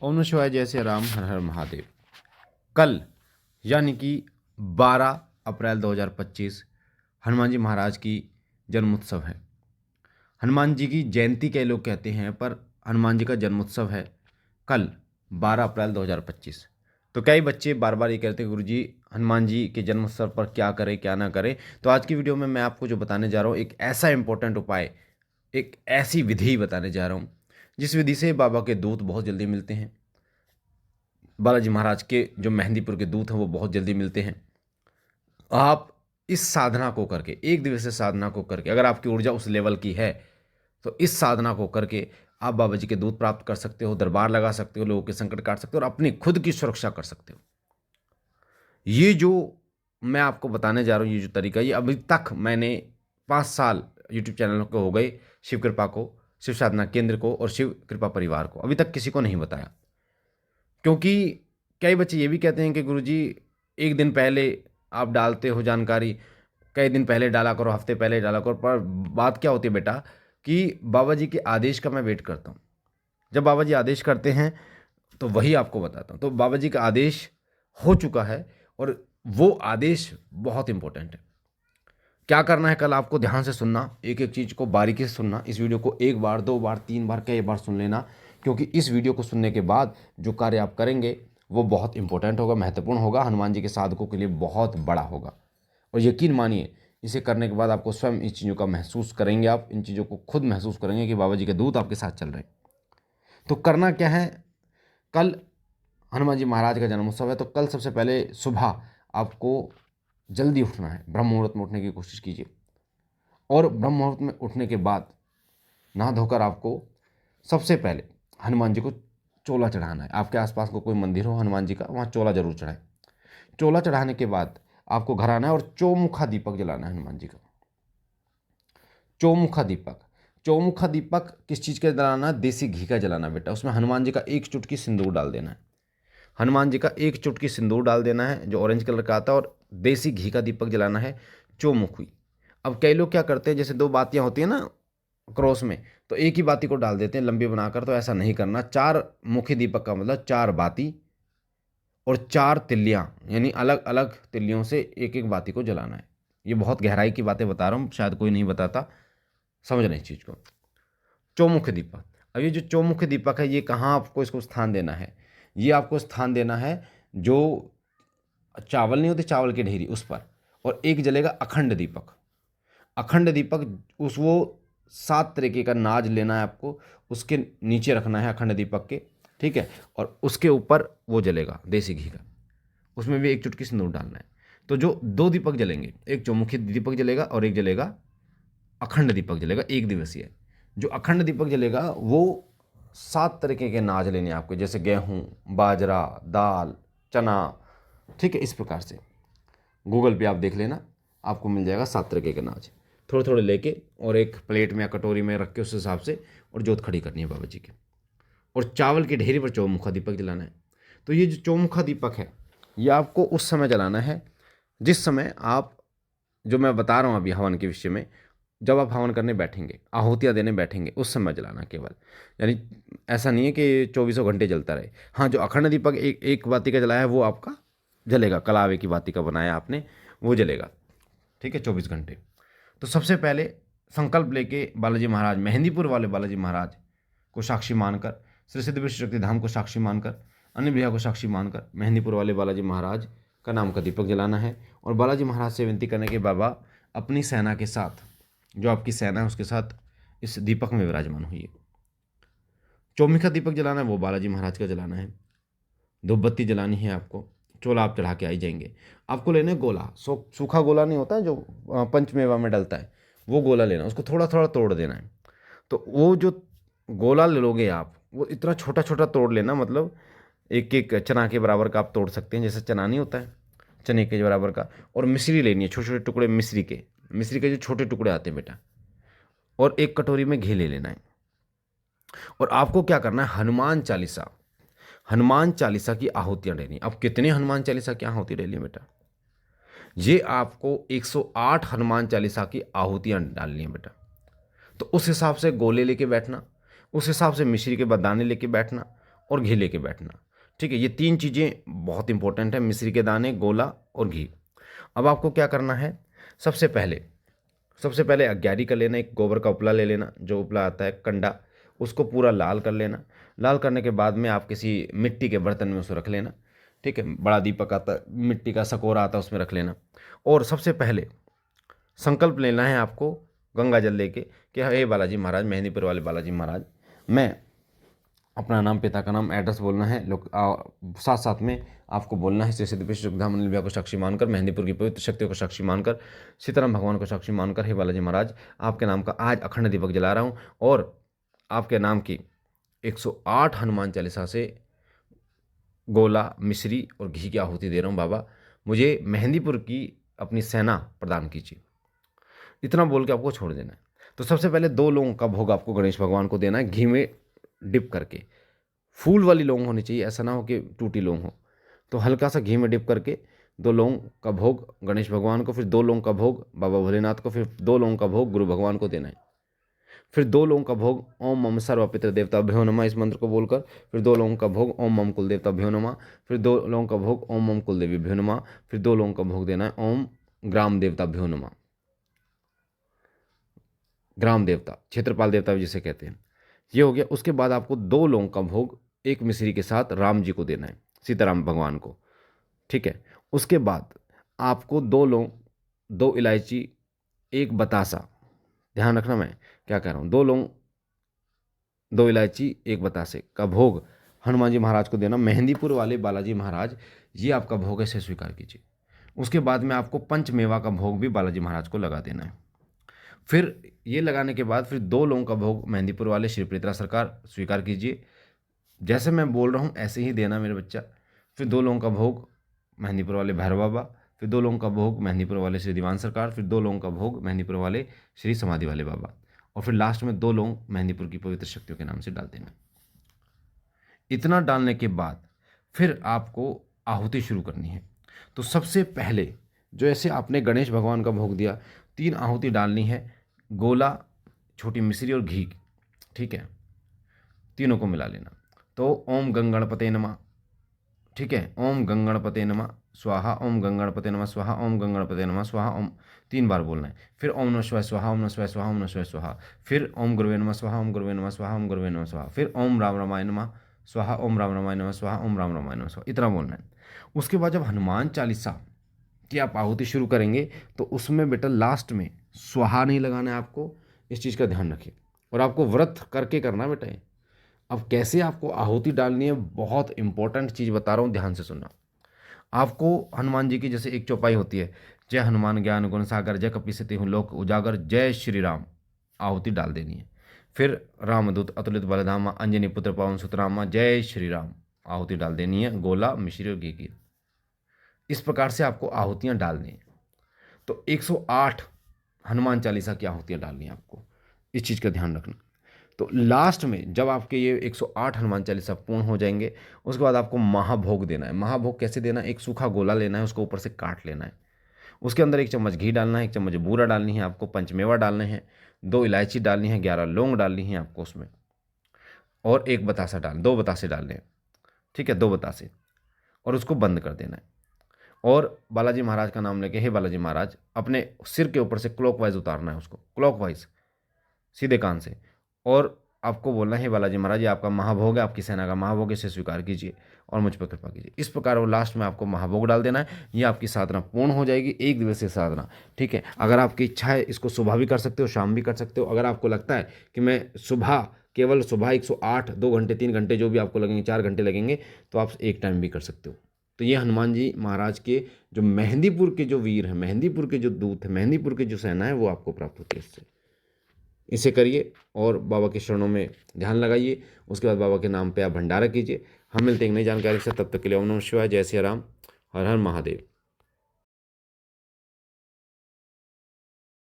ओम नमः शिवाय, जय श्री राम, हर हर महादेव। कल यानी कि 12 अप्रैल 2025 हनुमान जी महाराज की जन्मोत्सव है। हनुमान जी की जयंती कई लोग कहते हैं, पर हनुमान जी का जन्मोत्सव है कल 12 अप्रैल 2025। तो कई बच्चे बार बार ये कहते हैं गुरुजी हनुमान जी के जन्मोत्सव पर क्या करें क्या ना करें। तो आज की वीडियो में मैं आपको जो बताने जा रहा हूँ एक ऐसा इंपॉर्टेंट उपाय, एक ऐसी विधि बताने जा रहा हूँ जिस विधि से बाबा के दूत बहुत जल्दी मिलते हैं। बालाजी महाराज के जो मेहंदीपुर के दूत हैं वो बहुत जल्दी मिलते हैं। आप इस साधना को करके, एक दिवसीय साधना को करके, अगर आपकी ऊर्जा उस लेवल की है तो इस साधना को करके आप बाबा जी के दूत प्राप्त कर सकते हो, दरबार लगा सकते हो, लोगों के संकट काट सकते हो और अपनी खुद की सुरक्षा कर सकते हो। ये जो मैं आपको बताने जा रहा हूँ, ये जो तरीका, ये अभी तक मैंने 5 साल यूट्यूब चैनल को हो गए, शिव कृपा को, शिव साधना केंद्र को और शिव कृपा परिवार को अभी तक किसी को नहीं बताया। क्योंकि कई बच्चे ये भी कहते हैं कि गुरुजी एक दिन पहले आप डालते हो जानकारी, कई दिन पहले डाला करो, हफ्ते पहले डाला करो। पर बात क्या होती है बेटा कि बाबा जी के आदेश का मैं वेट करता हूँ। जब बाबा जी आदेश करते हैं तो वही आपको बताता हूँ। तो बाबा जी का आदेश हो चुका है और वो आदेश बहुत इंपॉर्टेंट है। क्या करना है कल आपको ध्यान से सुनना, एक एक चीज़ को बारीकी से सुनना। इस वीडियो को एक बार, दो बार, तीन बार, कई बार सुन लेना, क्योंकि इस वीडियो को सुनने के बाद जो कार्य आप करेंगे वो बहुत इंपॉर्टेंट होगा, महत्वपूर्ण होगा, हनुमान जी के साधकों के लिए बहुत बड़ा होगा। और यकीन मानिए इसे करने के बाद आपको स्वयं इस चीज़ों का महसूस करेंगे, आप इन चीज़ों को खुद महसूस करेंगे कि बाबा जी के दूत आपके साथ चल रहे हैं। तो करना क्या है, कल हनुमान जी महाराज का जन्मोत्सव है। तो कल सबसे पहले सुबह आपको जल्दी उठना है, ब्रह्म मुहूर्त में उठने की कोशिश कीजिए। और ब्रह्म मुहूर्त में उठने के बाद नहा धोकर आपको सबसे पहले हनुमान जी को चोला चढ़ाना है। आपके आसपास को कोई मंदिर हो हनुमान जी का, वहाँ चोला जरूर चढ़ाएं। चोला चढ़ाने के बाद आपको घर आना है और चौमुखा दीपक जलाना है हनुमान जी का। चौमुखा दीपक, चौमुखा दीपक किस चीज़ का जलाना है? देसी घी का जलाना बेटा। उसमें हनुमान जी का एक चुटकी सिंदूर डाल देना है। हनुमान जी का एक चुटकी सिंदूर डाल देना है जो ऑरेंज कलर का आता है, और देसी घी का दीपक जलाना है चौमुखी। अब कई लोग क्या करते हैं, जैसे दो बातियां होती हैं ना क्रॉस में, तो एक ही बाती को डाल देते हैं लंबी बनाकर। तो ऐसा नहीं करना। 4 मुखी दीपक का मतलब 4 बाती और 4 तिल्लियां, यानी अलग अलग तिल्लियों से एक एक बाती को जलाना है। ये बहुत गहराई की बातें बता रहा हूँ, शायद कोई नहीं बताता, समझ रहे हैं इस चीज़ को। चौमुख दीपक, अब ये जो चौमुख दीपक है ये कहाँ आपको इसको स्थान देना है? ये आपको स्थान देना है जो चावल नहीं होते, चावल की ढेरी, उस पर। और एक जलेगा अखंड दीपक। अखंड दीपक उस वो 7 तरीके का नाज लेना है आपको, उसके नीचे रखना है अखंड दीपक के, ठीक है। और उसके ऊपर वो जलेगा देसी घी का, उसमें भी एक चुटकी सिंदूर डालना है। तो जो 2 दीपक जलेंगे, एक चौमुखी दीपक जलेगा और एक जलेगा अखंड दीपक जलेगा, एक दिवसीय। जो अखंड दीपक जलेगा वो 7 तरीके के नाज लेने हैं आपको, जैसे गेहूँ, बाजरा, दाल, चना, ठीक है। इस प्रकार से गूगल पे आप देख लेना, आपको मिल जाएगा 7 तरीके के नाज। थोड़े थोड़े लेके और एक प्लेट में या कटोरी में रख के उस हिसाब से, और जोत खड़ी करनी है बाबा जी की। और चावल की ढेरी पर चौमुखा दीपक जलाना है। तो ये जो चौमुखा दीपक है ये आपको उस समय जलाना है जिस समय आप, जो मैं बता रहा हूँ अभी हवन के विषय में, जब आप हवन करने बैठेंगे, आहुतियाँ देने बैठेंगे, उस समय जलाना केवल। यानी ऐसा नहीं है कि चौबीसों घंटे जलता रहे। हाँ, जो अखंड दीपक एक एक बाती का जलाया है वो आपका जलेगा, कलावे की बाती का बनाया आपने, वो जलेगा, ठीक है, 24 घंटे। तो सबसे पहले संकल्प लेके बालाजी महाराज, मेहंदीपुर वाले बालाजी महाराज को साक्षी मानकर, श्री सिद्ध विश्व शक्ति धाम को साक्षी मानकर, अन्य भैया को साक्षी मानकर मेहंदीपुर वाले बालाजी महाराज का नाम का दीपक जलाना है। और बालाजी महाराज से विनती करने के बाबा अपनी सेना के साथ, जो आपकी सेना है उसके साथ इस दीपक में विराजमान हुई है। चौमुखा दीपक जलाना है वो बालाजी महाराज का जलाना है। धूपबत्ती जलानी है आपको। चोला आप चढ़ा के आई जाएंगे। आपको लेना है गोला, सूखा गोला नहीं होता है जो पंचमेवा में डलता है, वो गोला लेना, उसको थोड़ा थोड़ा तोड़ देना है। तो वो जो गोला ले लोगे आप, वो इतना छोटा छोटा तोड़ लेना, मतलब एक एक चना के बराबर का आप तोड़ सकते हैं, जैसे चना नहीं होता है, चने के बराबर का। और मिश्री लेनी है, छोटे छोटे टुकड़े मिश्री के जो छोटे टुकड़े आते हैं बेटा। और एक कटोरी में घी ले लेना है। और आपको क्या करना है, हनुमान चालीसा की आहुतियाँ लेनी। अब कितने हनुमान चालीसा की आहुति ले ली बेटा? ये आपको 108 हनुमान चालीसा की आहुतियाँ डालनी है बेटा। तो उस हिसाब से गोले लेके बैठना, उस हिसाब से मिश्री के बदाने लेके बैठना, और घी लेके बैठना। ठीक है, ये 3 चीज़ें बहुत इंपॉर्टेंट है, मिश्री के दाने, गोला और घी। अब आपको क्या करना है, सबसे पहले अग्यारी कर लेना, एक गोबर का उपला ले लेना, जो उपला आता है कंडा, उसको पूरा लाल कर लेना। लाल करने के बाद में आप किसी मिट्टी के बर्तन में उसको रख लेना। ठीक है, बड़ा दीपक आता है, मिट्टी का सकोरा आता है, उसमें रख लेना। और सबसे पहले संकल्प लेना है आपको गंगा जल लेके कि हे बालाजी महाराज, मेहंदीपुर वाले बालाजी महाराज, मैं अपना नाम, पिता का नाम, एड्रेस बोलना है, लोग साथ साथ में आपको बोलना है, श्री सिद्धेश्वर सुखधाम मंदिर विवाह को साक्षी मानकर, मेहंदीपुर की पवित्र शक्तियों को साक्षी मानकर, सीताराम भगवान को साक्षी मानकर, हे बालाजी महाराज, आपके नाम का आज अखंड दीपक जला रहा हूँ और आपके नाम की 108 हनुमान चालीसा से गोला, मिश्री और घी की आहुति दे रहा हूँ बाबा, मुझे मेहंदीपुर की अपनी सेना प्रदान कीजिए। इतना बोल के आपको छोड़ देना है। तो सबसे पहले 2 लौंग का भोग आपको गणेश भगवान को देना है, घी में डिप करके। फूल वाली लौंग होनी चाहिए, ऐसा ना हो कि टूटी लौंग हो। तो हल्का सा घी में डिप करके 2 लौंग का भोग गणेश भगवान को, फिर 2 लौंग का भोग बाबा भोलेनाथ को, फिर 2 लौंग का भोग गुरु भगवान को देना है। फिर 2 लौंग का भोग ओम मम सर्व पितृ देवताभ्यो नमः, इस मंत्र को बोलकर, फिर 2 लौंग का भोग ओम मम कुल देवताभ्यो नमः, फिर 2 लौंग का भोग ओम मम कुल देवीभ्यो नमः, फिर 2 लौंग का भोग देना है ओम ग्राम देवताभ्यो नमः। ग्राम देवता, क्षेत्रपाल देवता भी जिसे कहते हैं, ये हो गया। उसके बाद आपको 2 लौंग का भोग एक मिश्री के साथ राम जी को देना है, सीताराम भगवान को। ठीक है, उसके बाद आपको 2 लौंग, 2 इलायची, 1 बतासा, ध्यान रखना मैं क्या कह रहा हूँ, 2 लौंग, 2 इलायची, 1 बतासे का भोग हनुमान जी महाराज को देना। मेहंदीपुर वाले बालाजी महाराज, ये आपका भोग ऐसे स्वीकार कीजिए। उसके बाद में आपको पंचमेवा का भोग भी बालाजी महाराज को लगा देना है। फिर ये लगाने के बाद फिर 2 लौंग का भोग मेहंदीपुर वाले श्री प्रीतरा सरकार स्वीकार कीजिए। जैसे मैं बोल रहा हूँ ऐसे ही देना मेरे बच्चा। फिर 2 लौंग का भोग मेहंदीपुर वाले भैरव बाबा, फिर 2 लौंग का भोग मेहंदीपुर वाले श्री दीवान सरकार, फिर 2 लौंग का भोग मेहंदीपुर वाले श्री समाधि वाले बाबा, और फिर लास्ट में 2 लौंग मेहंदीपुर की पवित्र शक्तियों के नाम से डाल देना। इतना डालने के बाद फिर आपको आहुति शुरू करनी है। तो सबसे पहले जो ऐसे आपने गणेश भगवान का भोग दिया, 3 आहुति डालनी है, गोला, छोटी मिश्री और घी। ठीक है, तीनों को मिला लेना। तो ओम गंगणपते नमः, ठीक है, ओम गंगणपते नमः स्वाहा, ओम गंगणपते नमः स्वाहा, ओम गंगणपते नमः स्वाहा, ओम 3 बार बोलना है। फिर ओम नमः शिवाय स्वाहा, ओम नमः शिवाय स्वाहा, ओम नमः शिवाय स्वाहा, फिर ओम गुरुवे नमः स्वाहा, ओम गुरुवे नमः स्वाहा, ओम गुरुवे नमः स्वाहा, फिर ओम राम रामाय नमः स्वाहा, ओम राम रामाय नमः स्वाहा, ओम राम रामाय नमः स्वाहा, इतना बोलना है। उसके बाद जब हनुमान चालीसा की आप आहुति शुरू करेंगे तो उसमें बेटा लास्ट में स्वाहा नहीं लगाना है आपको, इस चीज़ का ध्यान रखिए। और आपको व्रत करके करना बेटा ये। अब कैसे आपको आहुति डालनी है, बहुत इंपॉर्टेंट चीज़ बता रहा हूँ, ध्यान से सुनना। आपको हनुमान जी की जैसे एक चौपाई होती है, जय हनुमान ज्ञान गुण सागर, जय कपीसति हूँ लोक उजागर, जय श्री राम, आहुति डाल देनी है। फिर रामदूत अतुलित बलधामा, अंजनी पुत्र पवन सुतरामा, जय श्री राम, आहुति डाल देनी है, गोला, मिश्री और घी की। इस प्रकार से आपको आहुतियाँ डालनी है। तो 108 हनुमान चालीसा की आहुतियाँ डालनी है आपको, इस चीज़ का ध्यान रखना। तो लास्ट में जब आपके ये 108 हनुमान चालीसा पूर्ण हो जाएंगे, उसके बाद आपको महाभोग देना है। महाभोग कैसे देना है, एक सूखा गोला लेना है, उसको ऊपर से काट लेना है, उसके अंदर 1 चम्मच घी डालना है, 1 चम्मच बूरा डालनी है आपको, पंचमेवा डालने हैं, 2 इलायची डालनी है, 11 लौंग डालनी है आपको उसमें, और 1 बतासा 2 बतासे डालने हैं। ठीक है, 2 बतासे, और उसको बंद कर देना है। और बालाजी महाराज का नाम लेके, हे बालाजी महाराज, अपने सिर के ऊपर से क्लॉकवाइज उतारना है उसको, क्लॉकवाइज सीधे कान से, और आपको बोलना है, हे बालाजी महाराज, ये आपका महाभोग है, आपकी सेना का महाभोग है, इसे स्वीकार कीजिए और मुझ पर कृपा कीजिए। इस प्रकार वो लास्ट में आपको महाभोग डाल देना है। ये आपकी साधना पूर्ण हो जाएगी, 1 दिवसीय साधना। ठीक है, अगर आपकी इच्छा है इसको सुबह भी कर सकते हो, शाम भी कर सकते हो। अगर आपको लगता है कि मैं सुबह, केवल सुबह 108, 2 घंटे 3 घंटे जो भी आपको लगेंगे, 4 घंटे लगेंगे, तो आप एक टाइम भी कर सकते हो। तो ये हनुमान जी महाराज के जो मेहंदीपुर के जो वीर हैं, मेहंदीपुर के जो दूत हैं, मेहंदीपुर की जो सेना है, वो आपको प्राप्त होती है इससे। इसे करिए और बाबा के चरणों में ध्यान लगाइए। उसके बाद बाबा के नाम पे आप भंडारा कीजिए। हम मिलते हैं एक नई जानकारी से, तब तक के लिए ओम नमः शिवाय, जय सिया राम, हर हर महादेव।